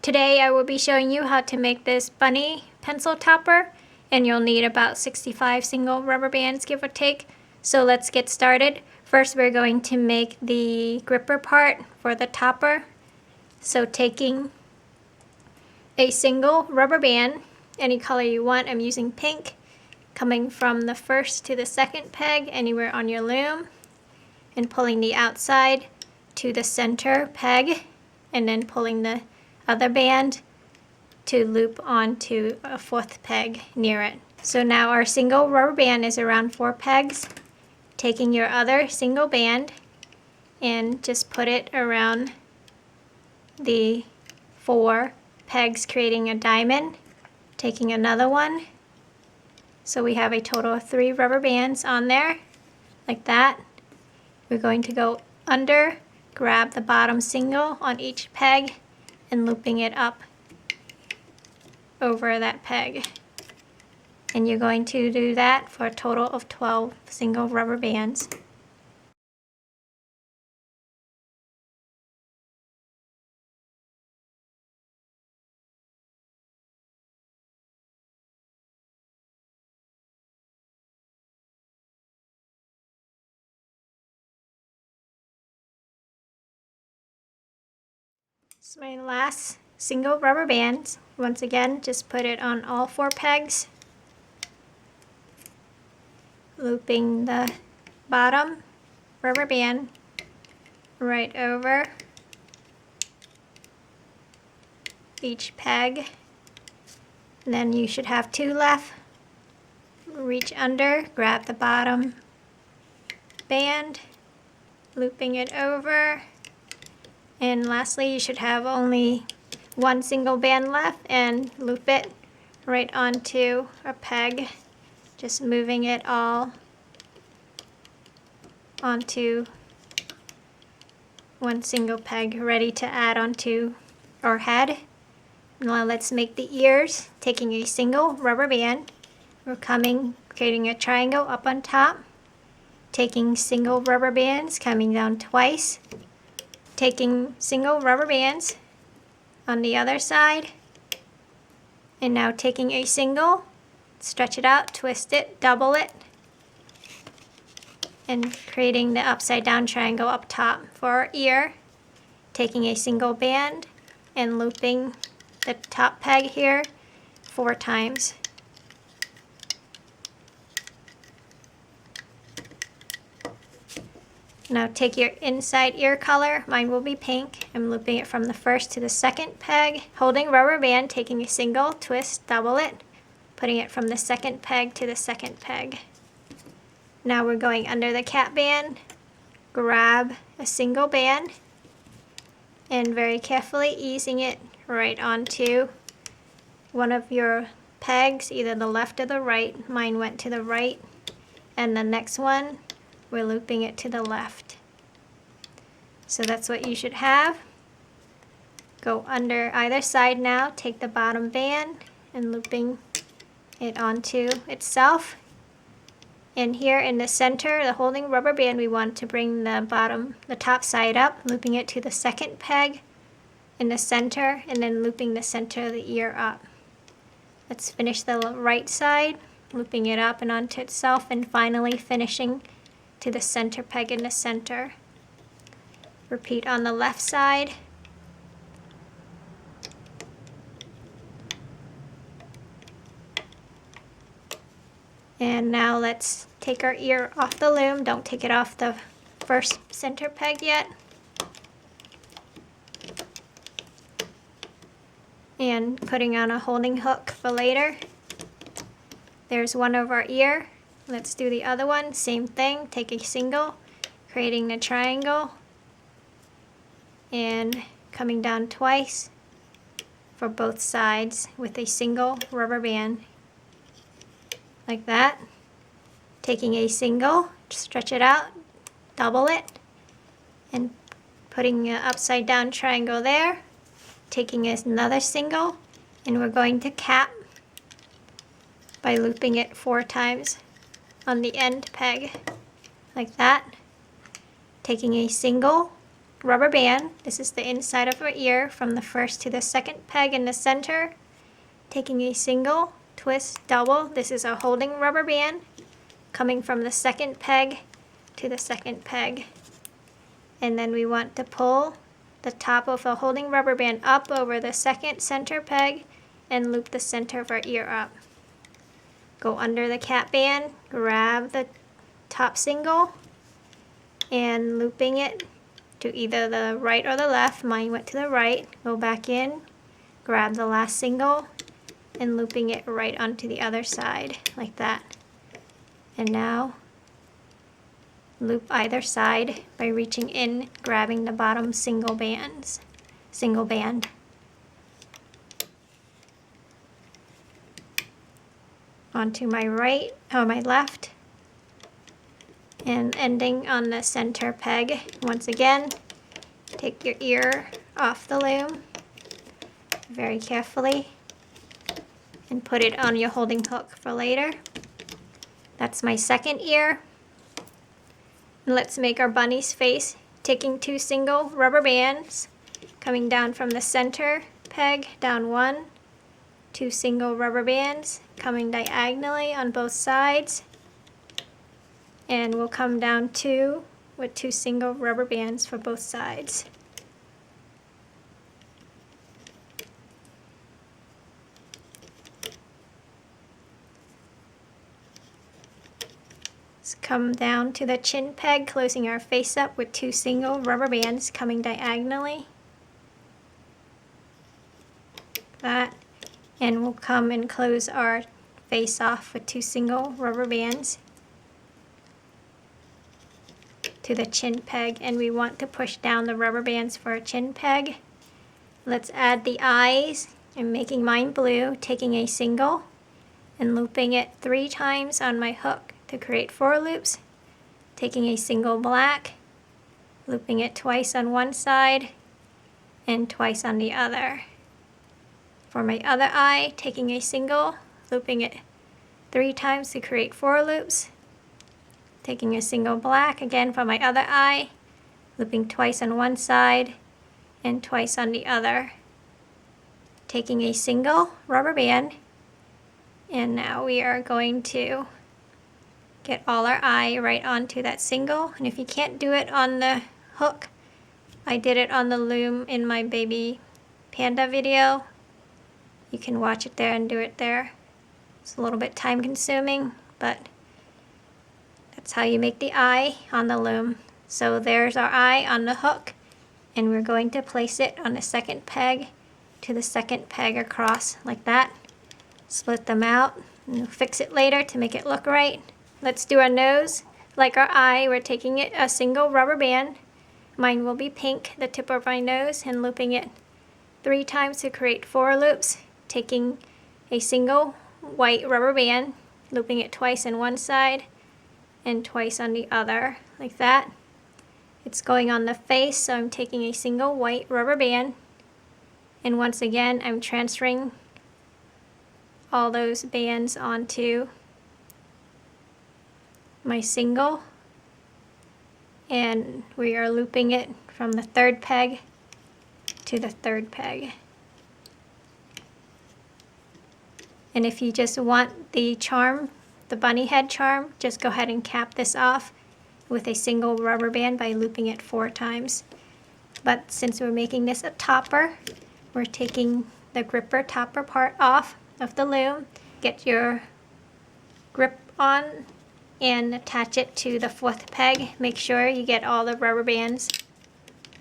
Today I will be showing you how to make this bunny pencil topper, and you'll need about 65 single rubber bands, give or take. So let's get started. First we're going to make the gripper part for the topper. So taking a single rubber band, any color you want, I'm using pink, coming from the first to the second peg anywhere on your loom, and pulling the outside to the center peg, and then pulling the other band to loop onto a fourth peg near it. So now our single rubber band is around 4 pegs. Taking your other single band and just put it around the 4 pegs, creating a diamond. Taking another one. So we have a total of 3 rubber bands on there, like that. We're going to go under, grab the bottom single on each peg, and looping it up over that peg. And you're going to do that for a total of 12 single rubber bands. So my last single rubber band, once again, just put it on all 4 pegs, looping the bottom rubber band right over each peg. And then you should have 2 left. Reach under, grab the bottom band, looping it over. And lastly, you should have only 1 single band left, and loop it right onto a peg, just moving it all onto 1 single peg, ready to add onto our head. Now let's make the ears. Taking a single rubber band, we're creating a triangle up on top, taking single rubber bands, coming down twice, taking single rubber bands on the other side, and now taking a single, stretch it out, twist it, double it, and creating the upside down triangle up top for our ear. Taking a single band and looping the top peg here 4 times. Now take your inside ear color, mine will be pink. I'm looping it from the first to the second peg, holding rubber band, taking a single, twist, double it, putting it from the second peg to the second peg. Now we're going under the cap band, grab a single band, and very carefully easing it right onto one of your pegs, either the left or the right. Mine went to the right, and the next one we're looping it to the left. So that's what you should have. Go under either side now, take the bottom band and looping it onto itself. And here in the center, the holding rubber band, we want to bring the top side up, looping it to the second peg in the center, and then looping the center of the ear up. Let's finish the right side, looping it up and onto itself, and finally finishing to the center peg in the center. Repeat on the left side. And now let's take our ear off the loom. Don't take it off the first center peg yet. And putting on a holding hook for later. There's one over our ear. Let's do the other one. Same thing. Take a single, creating a triangle, and coming down twice for both sides with a single rubber band, like that. Taking a single, stretch it out, double it, and putting an upside down triangle there. Taking another single, and we're going to cap by looping it 4 times on the end peg, like that. Taking a single, rubber band. This is the inside of our ear from the first to the second peg in the center. Taking a single, twist, double. This is a holding rubber band coming from the second peg to the second peg. And then we want to pull the top of a holding rubber band up over the second center peg and loop the center of our ear up. Go under the cap band, grab the top single, and looping it to either the right or the left. Mine went to the right. Go back in, grab the last single, and looping it right onto the other side, like that. And now, loop either side by reaching in, grabbing the bottom single band. Onto my right, or my left, and ending on the center peg. Once again, take your ear off the loom very carefully and put it on your holding hook for later. That's my second ear. And let's make our bunny's face, taking 2 single rubber bands, coming down from the center peg, down 1, 2 single rubber bands, coming diagonally on both sides, and we'll come down 2 with 2 single rubber bands for both sides. Let's come down to the chin peg, closing our face up with 2 single rubber bands coming diagonally. That. And we'll come and close our face off with 2 single rubber bands to the chin peg, and we want to push down the rubber bands for our chin peg. Let's add the eyes. I'm making mine blue, taking a single and looping it 3 times on my hook to create 4 loops, taking a single black, looping it twice on one side and twice on the other. For my other eye, taking a single, looping it 3 times to create 4 loops, taking a single black again for my other eye, looping twice on one side and twice on the other, taking a single rubber band, and now we are going to get all our eye right onto that single. And if you can't do it on the hook, I did it on the loom in my baby panda video. You can watch it there and do it there. It's a little bit time consuming, but that's how you make the eye on the loom. So there's our eye on the hook, and we're going to place it on the second peg to the second peg across like that. Split them out, and we'll fix it later to make it look right. Let's do our nose. Like our eye, we're taking it a single rubber band. Mine will be pink, the tip of my nose, and looping it 3 times to create 4 loops, taking a single white rubber band, looping it twice on one side and twice on the other, like that. It's going on the face, so I'm taking a single white rubber band, and once again I'm transferring all those bands onto my single, and we are looping it from the 3rd peg to the 3rd peg. And if you just want the charm, the bunny head charm, just go ahead and cap this off with a single rubber band by looping it 4 times. But since we're making this a topper, we're taking the gripper topper part off of the loom. Get your grip on and attach it to the 4th peg. Make sure you get all the rubber bands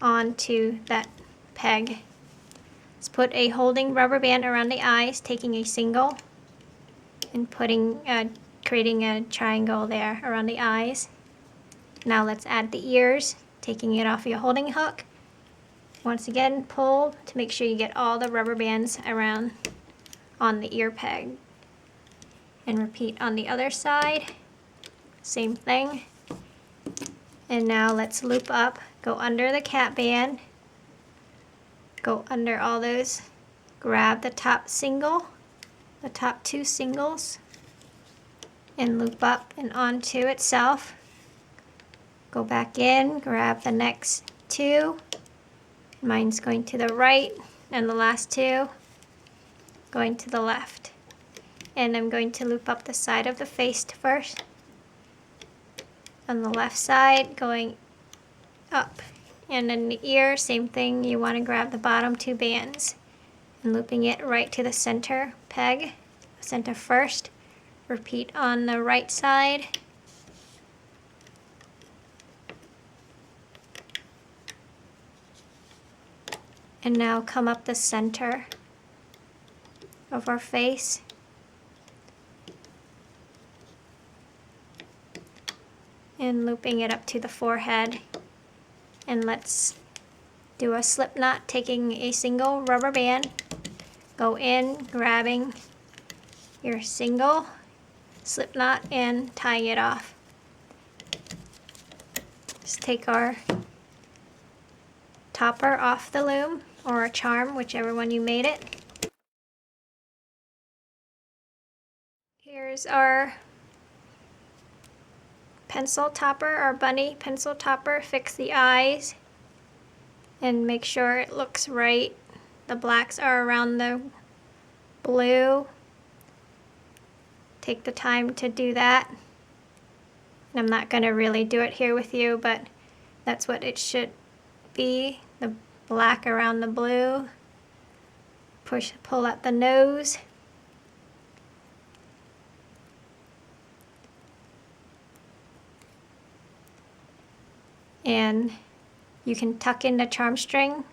onto that peg. Let's put a holding rubber band around the eyes, taking a single and creating a triangle there around the eyes. Now let's add the ears, taking it off your holding hook. Once again, pull to make sure you get all the rubber bands around on the ear peg. And repeat on the other side. Same thing. And now let's loop up, go under the cap band, go under all those, grab the top single, the top 2 singles, and loop up and onto itself. Go back in, grab the next 2, Mine's going to the right, and the last two going to the left. And I'm going to loop up the side of the face first. On the left side, going up. And in the ear, same thing, you want to grab the bottom two bands and looping it right to the center peg, center first. Repeat on the right side. And now come up the center of our face. And looping it up to the forehead. And let's do a slip knot, taking a single rubber band, go in, grabbing your single slip knot and tying it off. Just take our topper off the loom, or a charm, whichever one you made it. Here's our pencil topper, our bunny pencil topper. Fix the eyes and make sure it looks right. The blacks are around the blue. Take the time to do that. I'm not going to really do it here with you, but that's what it should be. The black around the blue. Pull out the nose. And you can tuck in the charm string.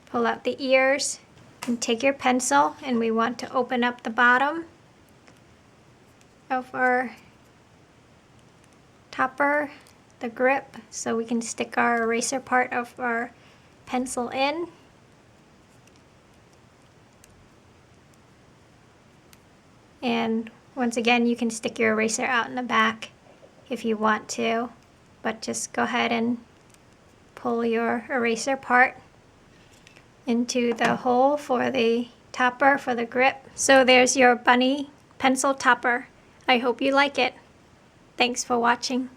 Pull out the ears and take your pencil, and we want to open up the bottom of our topper, the grip, so we can stick our eraser part of our pencil in. And once again, you can stick your eraser out in the back if you want to, but just go ahead and pull your eraser part into the hole for the topper, for the grip. So there's your bunny pencil topper. I hope you like it. Thanks for watching.